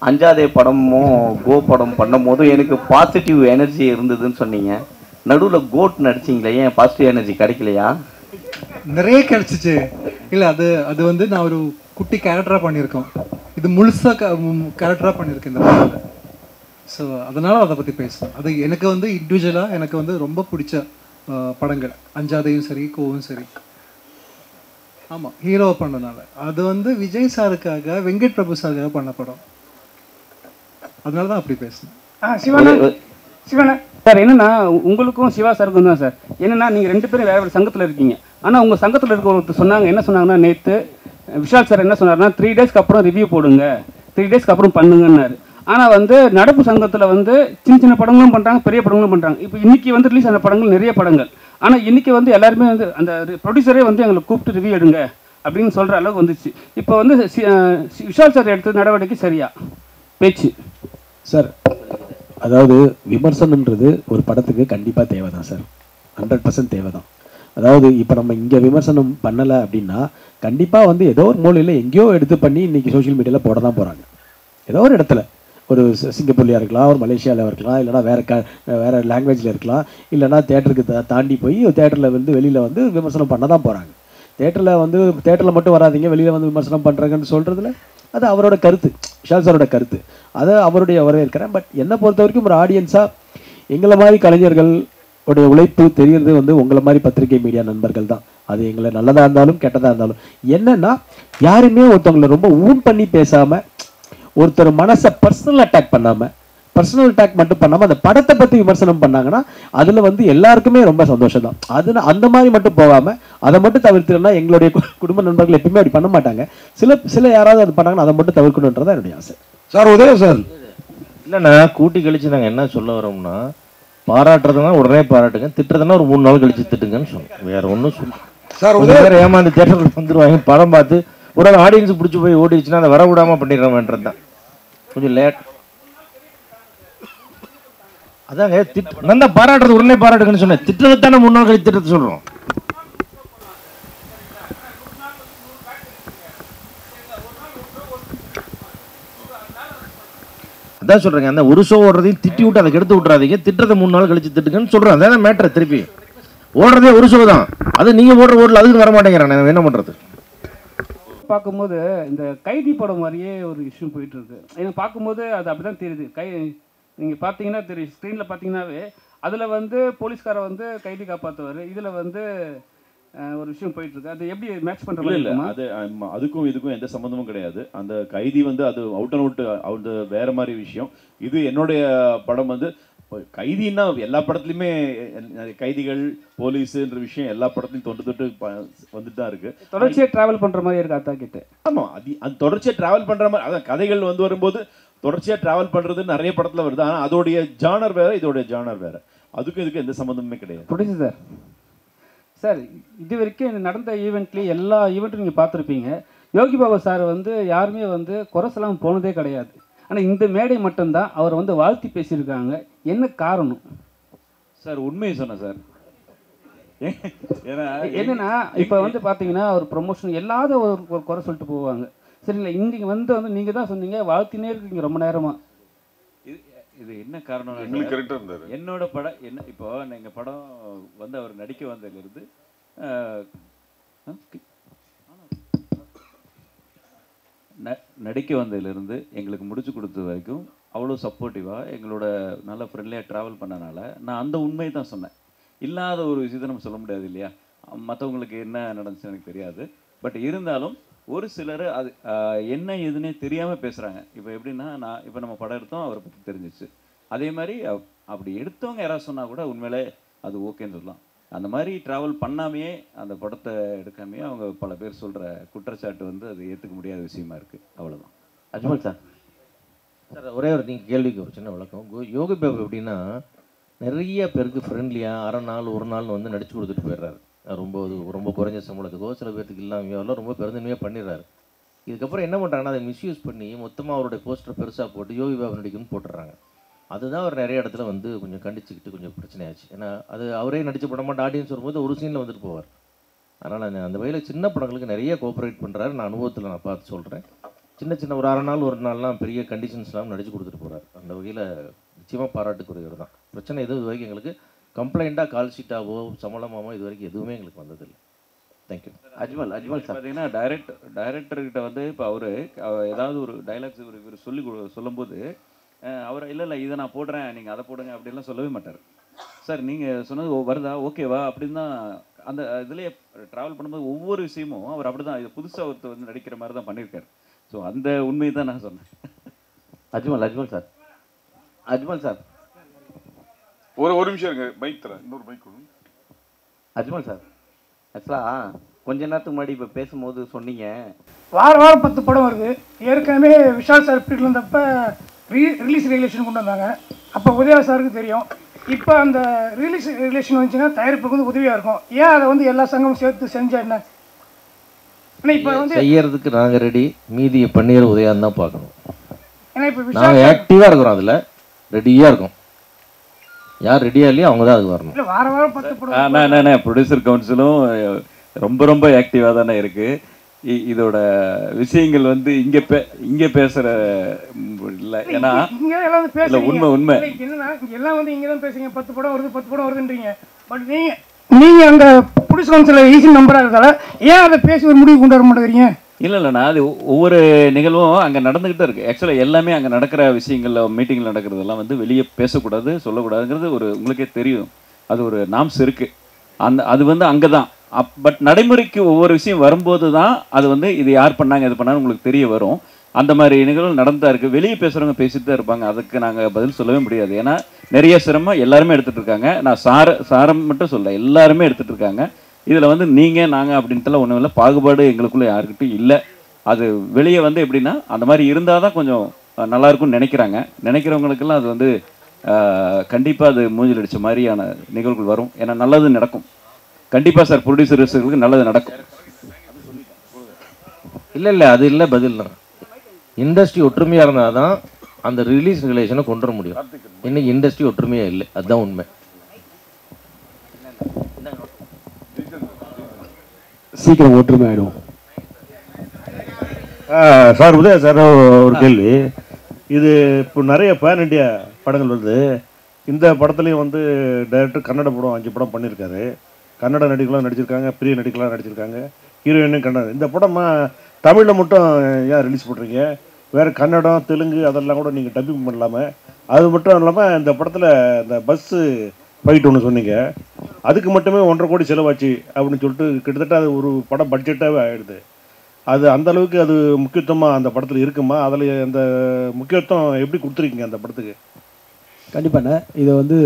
அஞ்சாதே படமும் கோ படம் பண்ணும்போதும் எனக்கு பாசிட்டிவ் எனர்ஜி இருந்ததுன்னு சொன்னீங்க. நடுவில் கோட் நடிச்சிங்களே, ஏன் பாசிட்டிவ் எனர்ஜி கிடைக்கலையா? நிறைய கிடைச்சிச்சு. இல்லை, அது வந்து நான் ஒரு குட்டி கேரக்டராக பண்ணியிருக்கோம். இது முழுசாக கேரக்டராக பண்ணியிருக்கேன் இந்த படத்தில். ஸோ அதனால் அதை பற்றி பேசுகிறேன். அது எனக்கு வந்து இண்டிவிஜுவலாக எனக்கு வந்து ரொம்ப பிடிச்ச படங்கள். அஞ்சாதையும் சரி, கோவும் சரி. ஆமாம், ஹீரோவை பண்ணனால. அது வந்து விஜய் சாருக்காக, வெங்கட் பிரபு சாருக்காக பண்ண படம். அதனால தான் அப்படி பேசுனேன். சிவனா சார், என்னன்னா உங்களுக்கும் சிவா சாருக்கும் தான் சார். என்னன்னா நீங்கள் 2 பேரும் வேறு வேறு சங்கத்தில் இருக்கீங்க. ஆனால் உங்கள் சங்கத்தில் இருக்க ஒருத்தர் சொன்னாங்க, என்ன சொன்னாங்கன்னா, நேற்று விஷால் சார் என்ன சொன்னார்னா, 3 டேஸ்க்கு அப்புறம் ரிவ்யூ போடுங்க, 3 டேஸ்க்கு அப்புறம் பண்ணுங்கன்னாரு. ஆனால் வந்து நடப்பு சங்கத்தில் வந்து சின்ன சின்ன படங்களும் பண்ணுறாங்க, பெரிய படங்களும் பண்ணுறாங்க. இப்போ இன்றைக்கி வந்து ரிலீஸ் ஆன படங்கள் நிறைய படங்கள். ஆனால் இன்றைக்கி வந்து எல்லாருமே வந்து அந்த ப்ரொடியூசரே வந்து எங்களை கூப்பிட்டு ரிவ்யூ எடுங்க அப்படின்னு சொல்கிற அளவுக்கு வந்துச்சு. இப்போ வந்து விஷால் சார் எடுத்த நடவடிக்கை சரியா பேச்சு சார்? அதாவது விமர்சனம்ன்றது ஒரு படத்துக்கு கண்டிப்பாக தேவை தான் சார், 100% தேவை தான். அதாவது இப்போ நம்ம இங்கே விமர்சனம் பண்ணலை அப்படின்னா கண்டிப்பாக வந்து ஏதோ ஒரு மூலையில் எங்கேயோ எடுத்து பண்ணி இன்றைக்கி சோஷியல் மீடியாவில் போட தான் போகிறாங்க. ஏதோ ஒரு இடத்துல, ஒரு சிங்கப்பூர்லையாக இருக்கலாம், ஒரு மலேசியாவில் இருக்கலாம், இல்லைனா வேறு லாங்குவேஜில் இருக்கலாம், இல்லைனா தேட்டருக்கு தாண்டி போய் தேட்டரில் வந்து வெளியில் வந்து விமர்சனம் பண்ண தான் போகிறாங்க. தேட்டரில் மட்டும் வராதிங்க, வெளியில் வந்து விமர்சனம் பண்ணுறாங்கன்னு சொல்கிறதுல அது அவரோட கருத்து, விஷால் சாரோட கருத்து. அதை அவருடைய வரவேற்கிறேன். பட் என்னை பொறுத்த வரைக்கும் ஒரு ஆடியன்ஸாக எங்களை மாதிரி கலைஞர்கள் உடைய உழைப்பு தெரிகிறது வந்து உங்களை மாதிரி பத்திரிகை மீடியா நண்பர்கள் தான். அது எங்களை நல்லதாக இருந்தாலும் கெட்டதாக இருந்தாலும். என்னன்னா யாருமே ஒருத்தவங்களை ரொம்ப ஊன் பண்ணி பேசாமல், ஒருத்தர் மனசை பர்சனல் அட்டாக் பண்ணாமல், பர்சனல் அட்டாக் மட்டும் பண்ணாமல் அந்த படத்தை பற்றி விமர்சனம் பண்ணாங்கன்னா அதில் வந்து எல்லாருக்குமே ரொம்ப சந்தோஷம் தான். அது அந்த மாதிரி மட்டும் போகாமல் அதை மட்டும் தவிர்த்துனா எங்களுடைய குடும்ப நண்பர்கள் எப்பயுமே அப்படி பண்ண மாட்டாங்க. சில யாராவது அது பண்ணாங்கன்னா அதை மட்டும் தவிர்க்கணுன்றதான் என்னுடைய ஆசை. சார் உதயம் சார், இல்லைண்ணா கூட்டி கழிச்சு நாங்கள் என்ன சொல்ல வரோம்னா, பாராட்டுறதுனா உடனே பாராட்டுங்க, திட்டுறதுனா ஒரு 3 நாள் கழிச்சு திட்டுங்கன்னு சொன்னோம். வேற ஒன்றும் சொல்ல சார். உதயம் ஏமாந்து தேட்டருக்கு வந்துடுவாங்க, படம் பார்த்து ஒரு ஆடியன்ஸுக்கு பிடிச்சி போய் ஓடிடுச்சுன்னா அதை வர விடாமல் பண்ணிடுறோம்ன்றது தான் கொஞ்சம் லேட். அதாங்க நான் தான் பாராட்டுறது உடனே பாராட்டுங்கன்னு சொன்னேன். திட்டுறது தானே 3 நாள் கழிச்சு திட்டத்தை சொல்கிறோம். அதான் சொல்றேங்க, அந்த ஒரு ஷோ ஓடுறதையும் திட்டி விட்டு அதை கெடுத்து விட்றாதீங்க, திட்டத்தை 3 நாள் கழிச்சு திட்டுங்கன்னு சொல்றேன். அதான் மேட்டர். திருப்பி ஓடுறதே ஒரு ஷோ தான், அது நீங்க ஓடுற ஓடல அதுக்கு வர மாட்டேங்கிறான், என்ன பண்றது? பார்க்கும்போது இந்த கைதி படம் மாதிரியே ஒரு இஷ்யூ போயிட்டு இருக்கு. எனக்கு பார்க்கும்போது அது அப்படிதான் தெரியுது. நீங்கள் பார்த்தீங்கன்னா தெரியும், ஸ்க்ரீனில் பார்த்தீங்கன்னாவே அதில் வந்து போலீஸ்காரை வந்து கைதி காப்பாற்றுவார், இதில் வந்து ஒரு விஷயம் போயிட்டு இருக்கு. அது எப்படி மேட்ச் பண்ணுற மாதிரி? இல்லை, அது அதுக்கும் இதுக்கும் எந்த சம்மந்தமும் கிடையாது. அந்த கைதி வந்து அது அவுட் அண்ட் அவுட் வேற மாதிரி விஷயம். இது என்னுடைய படம் வந்து கைதின்னா எல்லா படத்துலையுமே கைதிகள் போலீஸுன்ற விஷயம் எல்லா படத்துலையும் தொட்டு வந்துட்டு தான் இருக்கு. தொடர்ச்சியாக ட்ராவல் பண்ணுற மாதிரி இருக்கு அத்தா கிட்ட. ஆமாம், அது தொடர்ச்சியாக ட்ராவல் பண்ணுற மாதிரி. அதான் கதைகள் வந்து வரும்போது தொடர்ச்சியாக ட்ராவல் பண்ணுறது நிறைய படத்தில் வருது. ஆனால் அதோடைய ஜானர் வேறு, இதோடைய ஜானர் வேறு. அதுக்கும் இதுக்கும் எந்த சம்மந்தமுமே கிடையாது. புரியுது சார். சார், இது வரைக்கும் நடந்த ஈவெண்ட்லேயே எல்லா ஈவெண்ட்டும் நீங்கள் பார்த்துருப்பீங்க. யோகி பாபா சார் வந்து யாருமே வந்து குறை சொல்லாமல் போனதே கிடையாது. ஆனால் இந்த மேடை மட்டும்தான் அவர் வந்து வாழ்த்தி பேசியிருக்காங்க. என்ன காரணம் சார்? உண்மையை சொன்னேன் சார். என்னன்னா இப்போ வந்து பார்த்தீங்கன்னா ஒரு ப்ரொமோஷன் எல்லாத ஒரு குறை சொல்லிட்டு போவாங்க. சரிங்களா? இன்றைக்கி வந்து நீங்கள் தான் சொன்னீங்க, வாழ்த்தினே இருக்கீங்க ரொம்ப நேரமாக. இது என்ன காரணம்? என்னோட படம் என்ன, இப்போ எங்கள் படம் வந்து அவர் நடிக்க வந்ததுலேருந்து நடிக்க வந்ததுலேருந்து எங்களுக்கு முடிச்சு கொடுத்தது வரைக்கும் அவ்வளோ சப்போர்ட்டிவாக எங்களோட நல்ல ஃப்ரெண்ட்லியாக ட்ராவல் பண்ணனால நான் அந்த உண்மையை தான் சொன்னேன். இல்லாத ஒரு விஷயத்தை நம்ம சொல்ல முடியாது இல்லையா? மற்றவங்களுக்கு என்ன நடந்துச்சு எனக்கு தெரியாது. பட் இருந்தாலும் ஒரு சிலர் அது என்ன ஏதுன்னே தெரியாமல் பேசுகிறாங்க. இப்போ எப்படின்னா, இப்போ நம்ம படம் எடுத்தோம், அவரை பற்றி தெரிஞ்சிச்சு. அதே மாதிரி அப்படி எடுத்தவங்க யாராவது சொன்னால் கூட உண்மையிலே அது ஓகேன்னு சொல்லலாம். அந்த மாதிரி ட்ராவல் பண்ணாமையே அந்த படத்தை எடுக்காமையே அவங்க பல பேர் சொல்கிற குற்றச்சாட்டு வந்து அது ஏற்றுக்க முடியாத விஷயமா இருக்குது. அவ்வளோதான். அஜ்மல் சார், ஒரே ஒரு நீங்கள் கேள்விக்கு ஒரு சின்ன விளக்கம். யோகி பாபு எப்படின்னா நிறைய பேருக்கு ஃப்ரெண்ட்லியாக அரை நாள் ஒரு நாள்னு வந்து நடிச்சு கொடுத்துட்டு போயிடுறாரு. ரொம்ப குறைஞ்ச சம்பளத்துக்கோ சில பேர்த்துக்கு இல்லாமல் ரொம்ப பெருந்தன்மையாக பண்ணிடுறாரு. இதுக்கப்புறம் என்ன பண்ணுறாங்கன்னா அதை மிஸ்யூஸ் பண்ணி மொத்தமாக அவருடைய போஸ்டரை பெருசாக போட்டு யோகி பாபு நடிக்கணும்னு போட்டுடுறாங்க. அதுதான் அவர் நிறைய இடத்துல வந்து கொஞ்சம் கண்டிச்சுக்கிட்டு கொஞ்சம் பிரச்சனையாச்சு. ஏன்னா அது அவரே நடித்த படமாட்ட ஆடியன்ஸ் வரும்போது ஒரு சீனில் வந்துட்டு போவார். அதனால் அந்த வகையில் சின்ன படங்களுக்கு நிறைய கோஆப்ரேட் பண்ணுறாரு. நான் அனுபவத்தில் நான் பார்த்து சொல்கிறேன். சின்ன சின்ன ஒரு 6 நாள் ஒரு நாள்லாம் பெரிய கண்டிஷன்ஸ்லாம் நடிச்சு கொடுத்துட்டு போகிறார். அந்த வகையில் நிச்சயமாக பாராட்டுக்குரியவர் தான். பிரச்சனை எதுவும் இது வரைக்கும் எங்களுக்கு கம்ப்ளைண்ட்டாக கால் ஷீட்டாவோ சம்பளமாவோ இது வரைக்கும் எதுவுமே எங்களுக்கு வந்ததில்லை. தேங்க்யூ. அஜ்மல் சார் பார்த்தீங்கன்னா டைரக்டர்கிட்ட வந்து இப்போ அவர் ஏதாவது ஒரு டைலாக்ஸ் இவர் சொல்லும்போது அவர் இல்லை இதை நான் போடுறேன் நீங்கள் அதை போடுங்க அப்படின்லாம் சொல்லவே மாட்டார். சார் நீங்கள் சொன்னது வருதா ஓகேவா அப்படின்னு தான் அந்த இதுலேயே ட்ராவல் பண்ணும்போது ஒவ்வொரு விஷயமும் அவர் அப்படி தான் இது புதுசாக ஒருத்தர் வந்து நடிக்கிற மாதிரி தான் பண்ணியிருக்காரு. ஸோ அந்த உண்மையை தான் நான் சொன்னேன். அஜ்மல் சார் ஒரு நிமிஷம் இருங்க, மைக் தரேன், இன்னொரு மைக் கொடுங்க. அஜ்மல் சார் ஆக்சுவலாக கொஞ்ச நேரத்துக்கு முன்னாடி இப்போ பேசும்போது சொன்னீங்க வாரம் 10 படம் வருது. ஏற்கனவே விஷால் சார் பீரியட் இருந்தப்போ ரிலீஸ் ரெகுலேஷன் கொண்டு வந்தாங்க. அப்போ உதயா சாருக்கு தெரியும். இப்போ அந்த ரிலீஸ் ரெகுலேஷன் வந்துச்சுன்னா தயாரிப்புக்கு வந்து உதவியாக இருக்கும். ஏன் அதை வந்து எல்லா சங்கமும் சேர்த்து செஞ்சா என்ன? ஆனால் இப்போ வந்து செய்யறதுக்கு நாங்கள் ரெடி, மீதியை பண்ணிடுற உதயான்னு தான் பார்க்கணும். ஏன்னா இப்போ நாங்கள் ஆக்டிவாக இருக்கிறோம், அதில் ரெடியாக இருக்கோம். யார் ரெடியாக இல்லையோ அவங்க தான் அதுக்கு வரணும். இல்லை வாரம் 10 படம் என்ன ப்ரொடியூசர் கவுன்சிலும் ரொம்ப ஆக்டிவாக தானே இருக்குது. இதோட விஷயங்கள் வந்து இங்கே பேசுகிற இல்லை. ஏன்னா இங்கே எல்லாம் வந்து பேசுறீங்க. உண்மை என்னன்னா இங்கே எல்லாம் வந்து இங்கே தான் பேசுறீங்க. 10 படம் வருதுன்றீங்க. பட் நீங்கள் அங்கே புடிஸ் கவுன்சில் ஈஸி நம்பராக இருந்தால ஏன் அதை பேசி ஒரு முடிவு கொண்டு வர மாட்டேங்கிறீங்க? இல்லைண்ணா, அது ஒவ்வொரு நிகழ்வும் அங்கே நடந்துக்கிட்டே இருக்குது. ஆக்சுவலாக எல்லாமே அங்கே நடக்கிற விஷயங்களில் மீட்டிங்கில் நடக்கிறதெல்லாம் வந்து வெளியே பேசக்கூடாது, சொல்லக்கூடாதுங்கிறது ஒரு உங்களுக்கே தெரியும். அது ஒரு நாம்ஸ் இருக்குது. அது வந்து அங்கே தான். பட் நடைமுறைக்கு ஒவ்வொரு விஷயம் வரும்போது தான் அது வந்து இது யார் பண்ணாங்க இது பண்ணாங்க உங்களுக்கு தெரிய வரும். அந்த மாதிரி நிகழ்வு நடந்தா இருக்குது. வெளியே பேசுகிறவங்க பேசிட்டு தான் இருப்பாங்க. அதுக்கு நாங்கள் பதில் சொல்லவே முடியாது. ஏன்னா நிறைய சிரமம் எல்லாருமே எடுத்துகிட்டு இருக்காங்க. நான் சாரம் மட்டும் சொல்ல, எல்லாருமே எடுத்துகிட்டு இருக்காங்க. இதில் வந்து நீங்கள் நாங்கள் அப்படின்ட்டுலாம் ஒன்றும் இல்லை. பாகுபாடு எங்களுக்குள்ளே யாருக்கிட்டையும் இல்லை. அது வெளியே வந்து எப்படின்னா அந்த மாதிரி இருந்தால் தான் கொஞ்சம் நல்லாயிருக்கும்னு நினைக்கிறவங்களுக்கெல்லாம் அது வந்து கண்டிப்பாக அது மூஞ்சில் அடித்த மாதிரியான நிகழ்வுகள் வரும். ஏன்னா நல்லது நடக்கும் கண்டிப்பாக சார். ப்ரொடியூசர்ஸுக்கு நல்லது நடக்கும். இல்லை அது இல்லை பதில் தான். இண்டஸ்ட்ரி ஒற்றுமையாக இருந்தால் தான் அந்த ரிலீஸ் ரெகுலேஷனை கொண்டு வர முடியும். இன்னைக்கு இண்டஸ்ட்ரி ஒற்றுமையாக இல்லை, அதுதான் உண்மை. சீக்கிரம் ஒற்றுமை ஆகிடும். சார் உதயா சார், ஒரு கேள்வி. இது இப்போ நிறைய பேன் இண்டியா படங்கள் வருது. இந்த படத்துலையும் வந்து டைரக்டர் கன்னட படம் 5 படம் பண்ணியிருக்காரு. கன்னட நடிகர்களாக நடிச்சிருக்காங்க, பெரிய நடிகர்களாக நடிச்சிருக்காங்க, ஹீரோயினும் கன்னடம். இந்த படம் தமிழில் மட்டும் ஏன் ரிலீஸ் பண்ணுறீங்க? வேறு கன்னடம், தெலுங்கு அதெல்லாம் கூட நீங்கள் டப்பிங் பண்ணலாமல். அது மட்டும் இல்லாமல் இந்த படத்தில் இந்த பஸ்ஸு ஃபைட் ஒன்று சொன்னீங்க, அதுக்கு மட்டுமே 1.5 கோடி செலவாச்சு அப்படின்னு சொல்லிட்டு கிட்டத்தட்ட அது ஒரு படம் பட்ஜெட்டாகவே ஆகிடுது. அது அந்த அளவுக்கு அது முக்கியத்துவமாக அந்த படத்தில் இருக்குமா? அதில் அந்த முக்கியத்துவம் எப்படி கொடுத்துருக்கீங்க அந்த படத்துக்கு? கண்டிப்பாண்ணே. இது வந்து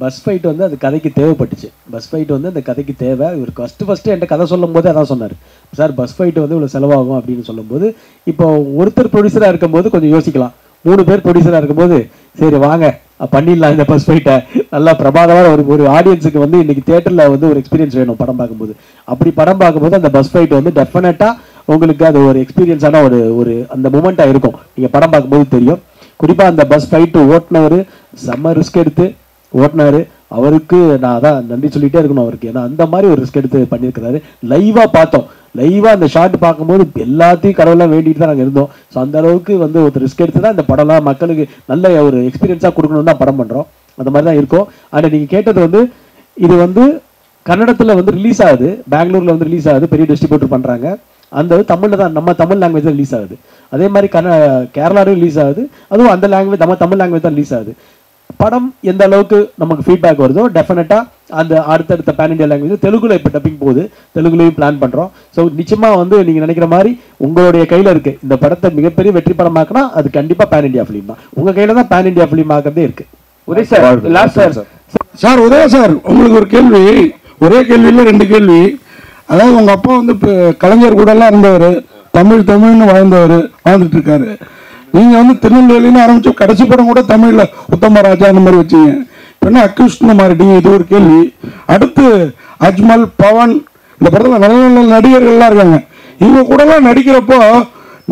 பஸ் ஃபைட் வந்து அது கதைக்கு தேவைப்பட்டுச்சு. பஸ் ஃபைட் வந்து அந்த கதைக்கு தேவை. இவர் ஃபஸ்ட்டு என்கிட்ட கதை சொல்லும் போது அதான் சொன்னார், சார் பஸ் ஃபைட்டு வந்து இவ்வளோ செலவாகும் அப்படின்னு சொல்லும்போது, இப்போ ஒருத்தர் ப்ரொடியூசராக இருக்கும்போது கொஞ்சம் யோசிக்கலாம். 3 பேர் ப்ரொடியூசராக இருக்கும்போது சரி வாங்க பண்ணிடலாம் இந்த பஸ் ஃபைட்டை. நல்லா பிரபாதமாக ஒரு ஆடியன்ஸுக்கு வந்து இன்றைக்கி தேட்டரில் வந்து ஒரு எக்ஸ்பீரியன்ஸ் வேணும் படம் பார்க்கும்போது. அப்படி படம் பார்க்கும்போது அந்த பஸ் ஃபைட் வந்து டெஃபினட்டாக உங்களுக்கு அது ஒரு எக்ஸ்பீரியன்ஸான ஒரு அந்த மூமெண்ட்டாக இருக்கும். நீங்கள் படம் பார்க்கும்போது தெரியும். குறிப்பாக அந்த பஸ் ஃபைட்டு ஓட்டுனவர் செம்ம ரிஸ்க் எடுத்து ஓட்டினார். அவருக்கு நான் அதான் நன்றி சொல்லிகிட்டே இருக்கணும் அவருக்கு. ஏன்னா அந்த மாதிரி ஒரு ரிஸ்க் எடுத்து பண்ணியிருக்கிறாரு. லைவாக பார்த்தோம். லைவாக அந்த ஷாட் பார்க்கும்போது எல்லாத்தையும் கடவுளாக வேண்டிட்டு தான் நாங்கள் இருந்தோம். ஸோ அந்த அளவுக்கு வந்து ஒரு ரிஸ்க் எடுத்து தான் இந்த படம்லாம் மக்களுக்கு நல்ல ஒரு எக்ஸ்பீரியன்ஸாக கொடுக்கணும்னு தான் படம் பண்ணுறோம். அந்த மாதிரி தான் இருக்கும். ஆனால் நீங்கள் கேட்டது வந்து இது வந்து கன்னடத்தில் வந்து ரிலீஸ் ஆகுது, பெங்களூரில் வந்து ரிலீஸ் ஆகுது, பெரிய டிஸ்ட்ரிபியூட்டர் பண்ணுறாங்க. அந்த தமிழில் தான் நம்ம தமிழ் லாங்குவேஜ் தான் ரிலீஸ் ஆகுது. அதே மாதிரி கேரளாவும் ரிலீஸ் ஆகுது, அதுவும் அந்த லாங்குவேஜ் நம்ம தமிழ் லாங்குவேஜ் தான் ரிலீஸ் ஆகுது. படம் எந்த அளவுக்கு நமக்கு ஃபீட்பேக் வருதோ டெஃபினட்டாக அந்த அடுத்தடுத்த பேன் இண்டியா லாங்குவேஜ் தெலுங்குல இப்போ டப்பிங் போகுது, தெலுங்குலையும் பிளான் பண்ணுறோம். ஸோ நிச்சயமாக வந்து நீங்கள் நினைக்கிற மாதிரி உங்களுடைய கையில் இருக்குது. இந்த படத்தை மிகப்பெரிய வெற்றி படமாக்குனா அது கண்டிப்பாக பேன் இண்டியா ஃபிலிம் தான். உங்கள் கையில் தான் பேன் இண்டியா ஃபிலிம் ஆகிறதே இருக்குது. Uday sir, last sir Udaya sir, உங்களுக்கு ஒரு கேள்வி. ஒரே கேள்வியில் 2 கேள்வி. அதாவது உங்கள் அப்பா வந்து இப்போ கலைஞர் கூடலாம் இருந்தவர், தமிழ்னு வாழ்ந்துட்டு இருக்காரு. நீங்கள் வந்து திருநெல்வேலின்னு ஆரம்பிச்சு கடைசி படம் கூட தமிழில் உத்தமராஜா அந்த மாதிரி வச்சிங்க. இப்போ என்ன அக்யூஸ்ட்னு மாறிட்டீங்க? இது ஒரு கேள்வி. அடுத்து அஜ்மல், பவன் இந்த படத்தில் நல்ல நல்ல நடிகர்கள்லாம் இருக்காங்க. இவங்க கூடலாம் நடிக்கிறப்போ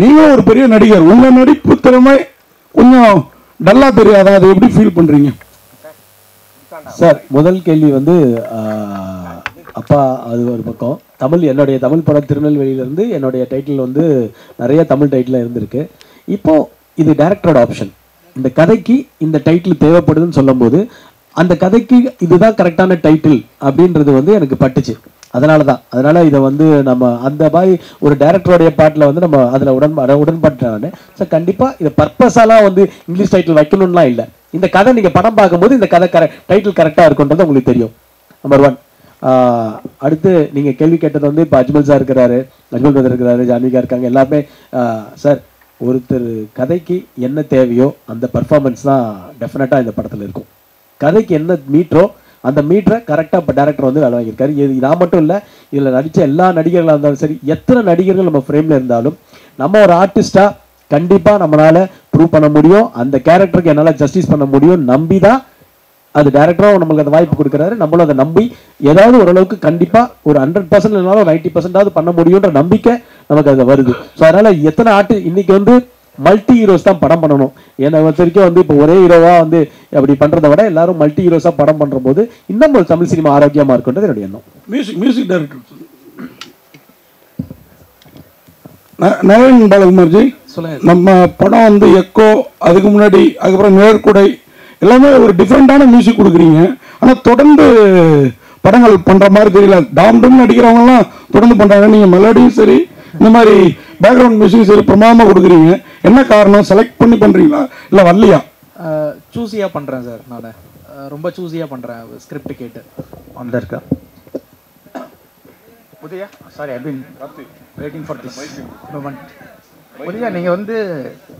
நீங்களும் ஒரு பெரிய நடிகர், உங்கள் நடிப்பு திறமை கொஞ்சம் டல்லாக தெரியாதா? அதை எப்படி ஃபீல் பண்ணுறீங்க சார்? முதல் கேள்வி வந்து அப்பா அது ஒரு பக்கம். என்னுடைய தமிழ் படம் திருநெல்வேலியிலேருந்து என்னுடைய டைட்டில் வந்து நிறைய தமிழ் டைட்டில் இருந்திருக்கு. இப்போது இது டைரக்டரோட ஆப்ஷன். இந்த கதைக்கு இந்த டைட்டில் தேவைப்படுதுன்னு சொல்லும்போது அந்த கதைக்கு இதுதான் கரெக்டான டைட்டில் அப்படின்றது வந்து எனக்கு பட்டுச்சு. அதனால இதை வந்து நம்ம அந்த மாதிரி ஒரு டைரக்டருடைய பாட்டில் வந்து நம்ம அதில் உடன்பட்டானே. ஸோ கண்டிப்பாக இதை பர்பஸாலாம் வந்து இங்கிலீஷ் டைட்டில் வைக்கணும்லாம் இல்லை. இந்த கதை நீங்கள் படம் பார்க்கும்போது இந்த கதை டைட்டில் கரெக்டாக இருக்குன்றது உங்களுக்கு தெரியும். நம்பர் 1. அடுத்து நீங்கள் கேள்வி கேட்டது வந்து இப்போ அஜ்மல் சார் இருக்கிறாரு, அஜ்மல் பிரதர் இருக்கிறாரு, ஜான்விகா இருக்காங்க. எல்லாமே சார் ஒருத்தர் கதைக்கு என்ன தேவையோ அந்த பர்ஃபார்மன்ஸ் தான் டெஃபினட்டாக இந்த படத்தில் இருக்கும். கதைக்கு என்ன மீட்டரோ அந்த மீட்டரை கரெக்டாக இப்போ டேரக்டர் வந்து வேலை வாங்கியிருக்காரு. இது நான் மட்டும் இல்லை, இதில் நடித்த எல்லா நடிகர்களாக இருந்தாலும் சரி, எத்தனை நடிகர்கள் நம்ம ஃப்ரேமில் இருந்தாலும் நம்ம ஒரு ஆர்டிஸ்டாக கண்டிப்பாக நம்மளால் ப்ரூவ் பண்ண முடியும், அந்த கேரக்டருக்கு என்னால் ஜஸ்டிஸ் பண்ண முடியும். நம்பி தான் அது டேரக்டரும் நம்மளுக்கு அந்த வாய்ப்பு கொடுக்குறாரு. நம்மளும் அதை நம்பி ஏதாவது ஓரளவுக்கு கண்டிப்பாக ஒரு 100% இல்லைனாலும் 90% பண்ண முடியுன்ற நம்பிக்கை நமக்கு அது வருது. ஸோ அதனால் எத்தனை இன்னைக்கு வந்து மல்டி ஹீரோஸ் தான் படம் பண்ணணும். என்னை வரைக்கும் வந்து இப்போ ஒரே ஹீரோவாக வந்து அப்படி பண்ணுறதை விட எல்லாரும் மல்டி ஹீரோஸாக படம் பண்ணுற போது இன்னும் ஒரு தமிழ் சினிமா ஆரோக்கியமாக இருக்குன்றது என்னுடைய எண்ணம். மியூசிக் டைரக்டர் நரேன் பாலகுமார்ஜி, நம்ம படம் வந்து எக்கோ, அதுக்கு முன்னாடி அதுக்கப்புறம் நேர்குடை எல்லாமே ஒரு டிஃப்ரெண்டான மியூசிக் கொடுக்குறீங்க. ஆனால் தொடர்ந்து படங்கள் பண்ணுற மாதிரி தெரியல. டாம் நடிக்கிறவங்கலாம் தொடர்ந்து பண்ணுறாங்க. நீங்கள் மெலடியும் சரி, இந்த மாதிரி பேக்ரவுண்ட் மியூசிக் சரி பிரமாதமாக கொடுக்குறீங்க. என்ன காரணம்? செலக்ட் பண்ணி பண்ணுறீங்களா இல்லை வரலையா? சூஸியாக பண்ணுறேன் சார். நான் ரொம்ப சூஸியாக பண்ணுறேன். ஸ்கிரிப்ட் கேட்டு ஆன் இருக்கா Udhaya? Sorry, I been waiting for this moment. Udhaya, நீங்கள் வந்து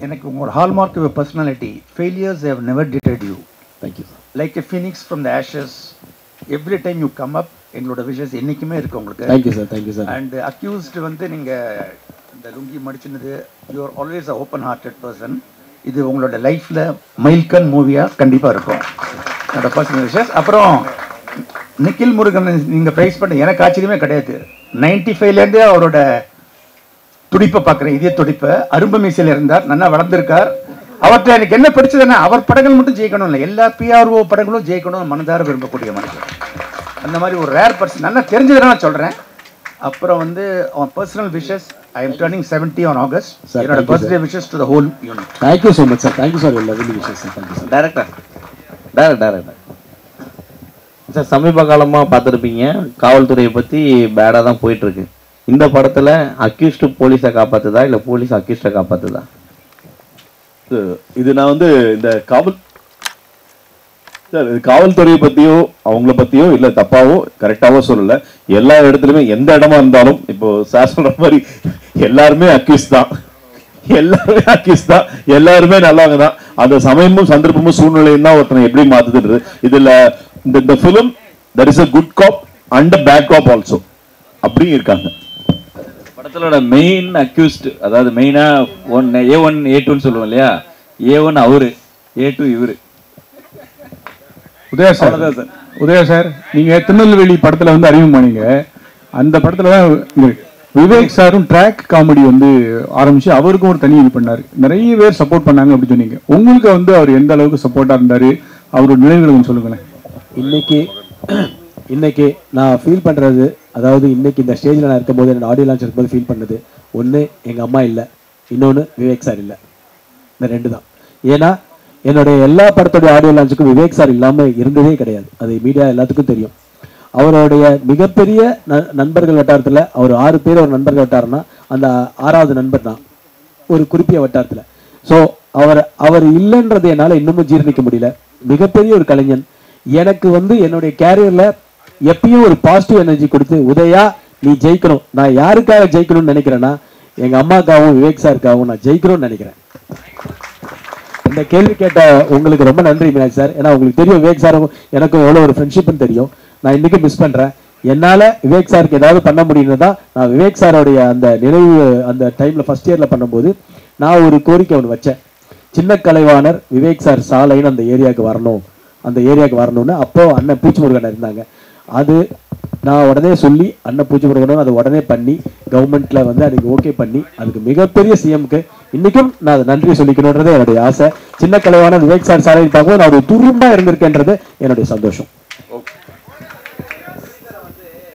எனக்கு உங்களோட hallmark your personality. Failures have never deterred you. Thank you. Like a phoenix from the ashes. Every time you come up. எங்களோட விஷஸ் என்றைக்குமே இருக்குது உங்களுக்கு. Thank you sir. Thank you sir. And accused வந்து நீங்கள் இந்த லுங்கி மடிச்சினது, you are always a open hearted person. இது உங்களோட லைஃப்பில் மைல்கன் மூவியாக கண்டிப்பாக இருக்கும். என்னோட பர்சனல் விஷஸ். அப்புறம் நிக்கில் முருகன் நீங்கள் ப்ரைஸ் பண்ண எனக்கு ஆச்சரியமே கிடையாது. 95லேருந்தே அவரோட துடிப்பை பார்க்குறேன், இதே துடிப்பை. அரும்பு மீசையில் இருந்தார், நல்லா வளர்ந்துருக்கார். அவர்கிட்ட எனக்கு என்ன பிடிச்சதுன்னா அவர் படங்கள் மட்டும் ஜெயிக்கணும் இல்லை, எல்லா பிஆர்ஓ படங்களும் ஜெயிக்கணும் மனதார விரும்பக்கூடிய மனுஷன். அந்த மாதிரி ஒரு ரேர் பர்சன். நல்லா தெரிஞ்சதுன்னா சொல்கிறேன். அப்புறம் வந்து அவன் personal wishes. I am turning 70 on August. என்னோட birthday wishes to the whole unit. Thank you so much sir. Thank you sir. எல்லா wishes sir. Thank you sir. Director sir, சமீப காலமாக பார்த்துருப்பீங்க காவல்துறையை பற்றி பேடாக தான் போயிட்டுருக்கு. இந்த படத்தில் அக்யூஸ்டு போலீஸை காப்பாற்றுதா இல்லை போலீஸ் அக்யூஸ்டை காப்பாற்றுதா? இது நான் வந்து இந்த காவல்துறையை பற்றியோ அவங்கள பற்றியோ இல்லை தப்பாவோ கரெக்டாவோ சொல்லலை. எல்லா இடத்துலையுமே எந்த இடமா இருந்தாலும் இப்போ சார் சொல்கிற மாதிரி எல்லாருமே அக்யூஸ் தான், எல்லாருமே நல்லவங்க தான். அந்த சமயமும் சந்தர்ப்பமும் சூழ்நிலையும் தான் ஒருத்தனை எப்படி மாத்துது. இதுல இந்த film there is a good cop and a bad cop also அப்படி இருக்காங்க. படத்தோட மெயின் அக்யூஸ்ட், அதாவது மெயினா A1 A2ன்னு சொல்லுவோம் இல்லையா, A1 அவரு, A2 இவரு. உதயா சார், நீங்க திருநெல்வேலி படத்துல வந்து அறிமுகமானீங்க. அந்த படத்துல தான் விவேக் சாரும் ட்ராக் காமெடி வந்து ஆரம்பிச்சு அவருக்கும் ஒரு தனி இது பண்ணாரு. நிறைய பேர் சப்போர்ட் பண்ணாங்க அப்படின்னு சொன்னீங்க. உங்களுக்கு வந்து அவர் எந்த அளவுக்கு சப்போர்ட்டா இருந்தாரு, அவரோட நினைவுகளை சொல்லுங்களேன். இன்னைக்கு நான் ஃபீல் பண்ணுறது, அதாவது இன்னைக்கு இந்த ஸ்டேஜில் நான் இருக்கும்போது, என்னோட ஆடியோ லான்ச் இருக்கும்போது ஃபீல் பண்ணது, ஒன்று எங்கள் அம்மா இல்லை, இன்னொன்று விவேக் சார் இல்லை. இந்த ரெண்டு தான். ஏன்னா என்னுடைய எல்லா படத்தோடைய ஆடியோ லான்ச்சுக்கும் விவேக் சார் இல்லாமல் இருந்ததே கிடையாது. அது மீடியா எல்லாத்துக்கும் தெரியும். அவருடைய மிகப்பெரிய நண்பர்கள் வட்டாரத்தில் அவர் 6 பேர் ஒரு நண்பர்கள் வட்டாரம்னா அந்த 6வது நண்பர் தான் ஒரு குறிப்பிய வட்டாரத்தில். ஸோ அவர் இல்லைன்றது என்னால் இன்னமும் ஜீர்ணிக்க முடியல. மிகப்பெரிய ஒரு கலைஞன். எனக்கு வந்து என்னுடைய கேரியரில் எப்பயும் ஒரு பாசிட்டிவ் எனர்ஜி கொடுத்து, உதயா நீ ஜெயிக்கணும், நான் யாருக்காக ஜெயிக்கணும்னு நினைக்கிறேன்னா எங்கள் அம்மாக்காகவும் விவேக் சாருக்காகவும் நான் ஜெயிக்கணும்னு நினைக்கிறேன். இந்த கேள்வி கேட்ட உங்களுக்கு ரொம்ப நன்றி மீனாட்சி சார். ஏன்னா உங்களுக்கு தெரியும் விவேக் சாரும் எனக்கும் எவ்வளோ ஒரு ஃப்ரெண்ட்ஷிப்னு தெரியும். நான் இன்றைக்கி மிஸ் பண்ணுறேன். என்னால் விவேக் சாருக்கு ஏதாவது பண்ண முடியும்னு தான் நான் விவேக் சாரோடைய அந்த நினைவு அந்த டைமில் ஃபஸ்ட் இயரில் பண்ணும்போது நான் ஒரு கோரிக்கை ஒன்று வச்சேன். சின்ன கலைவாணர் விவேக் சார் சாலைன்னு அந்த ஏரியாவுக்கு வரணும்னு. அப்போ அண்ணன் பூச்சிமுருகன் இருந்தாங்க. அது நான் உடனே சொல்லி அண்ணன் பூச்சிமுருகனும் அதை உடனே பண்ணி கவர்மெண்ட்டில் வந்து அதுக்கு ஓகே பண்ணி அதுக்கு மிகப்பெரிய சிஎம்க்கு இன்றைக்கும் நான் அதை நன்றி சொல்லிக்கணுன்றதே என்னுடைய ஆசை. சின்ன கலைவாணர் விவேக் சார் சாலைன்னு பார்க்கும்போது நான் ஒரு துரும்பாக இருந்திருக்கேன்றது என்னுடைய சந்தோஷம்.